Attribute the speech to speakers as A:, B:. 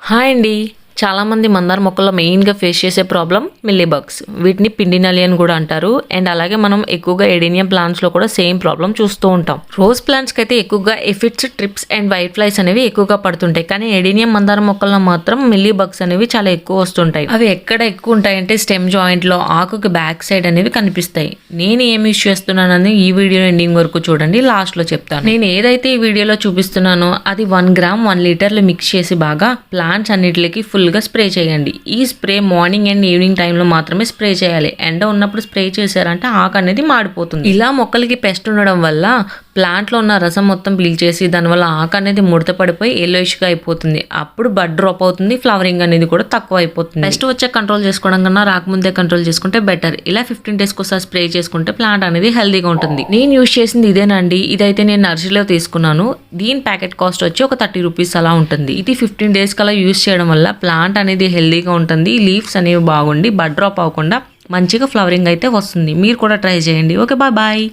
A: Hi అండి. చాలామంది మందార మొక్కల్లో మెయిన్గా ఫేస్ చేసే ప్రాబ్లం మిల్లీ బగ్స్. వీటిని పిండి నల్లి అని కూడా అంటారు. అండ్ అలాగే మనం ఎక్కువగా ఎడీనియం ప్లాంట్స్లో కూడా సేమ్ ప్రాబ్లం చూస్తూ ఉంటాం. రోజ్ ప్లాంట్స్కి అయితే ఎక్కువగా aphids, trips and white flies అనేవి ఎక్కువగా పడుతుంటాయి. కానీ ఎడీనియం మందార మొక్కల్లో మాత్రం మిల్లీ బగ్స్ అనేవి చాలా ఎక్కువ వస్తుంటాయి. అవి ఎక్కడ ఎక్కువ ఉంటాయంటే స్టెమ్ జాయింట్లో ఆకుకి బ్యాక్ సైడ్ అనేవి కనిపిస్తాయి. నేను ఏమి యూస్ చేస్తున్నానని ఈ వీడియో ఎండింగ్ వరకు చూడండి, లాస్ట్లో చెప్తాను. నేను ఏదైతే ఈ వీడియోలో చూపిస్తున్నానో అది 1 గ్రామ్ 1 లీటర్లు మిక్స్ చేసి బాగా ప్లాంట్స్ అన్నిటికి ఫుల్గా స్ప్రే చేయండి. ఈ స్ప్రే మార్నింగ్ అండ్ ఈవినింగ్ టైంలో మాత్రమే స్ప్రే చేయాలి. ఎండ ఉన్నప్పుడు స్ప్రే చేశారంటే ఆకు అనేది మాడిపోతుంది. ఇలా మొక్కలకి పెస్ట్ ఉండడం వల్ల ప్లాంట్లో ఉన్న రసం మొత్తం పీల్చేసి దానివల్ల ఆకు అనేది ముడత పడిపోయి ఎల్లోయిష్గా అయిపోతుంది. అప్పుడు బడ్ డ్రాప్ అవుతుంది, ఫ్లవరింగ్ అనేది కూడా తక్కువ అయిపోతుంది. పెస్ట్ వచ్చే కంట్రోల్ చేసుకోవడం కన్నా రాకముందే కంట్రోల్ చేసుకుంటే బెటర్. ఇలా 15 డేస్కి ఒకసారి స్ప్రే చేసుకుంటే ప్లాంట్ అనేది హెల్దీగా ఉంటుంది. నేను యూజ్ చేసింది ఇదేనండి. ఇదైతే నేను నర్సరీలో తీసుకున్నాను. దీని ప్యాకెట్ కాస్ట్ వచ్చి ఒక 30 రూపీస్ అలా ఉంటుంది. ఇది 15 డేస్ కలా యూజ్ చేయడం వల్ల ప్లాంట్ అనేది హెల్దీగా ఉంటుంది. లీవ్స్ అనేవి బాగుండి బడ్ డ్రాప్ అవ్వకుండా మంచిగా ఫ్లవరింగ్ అయితే వస్తుంది. మీరు కూడా ట్రై చేయండి. Okay, bye.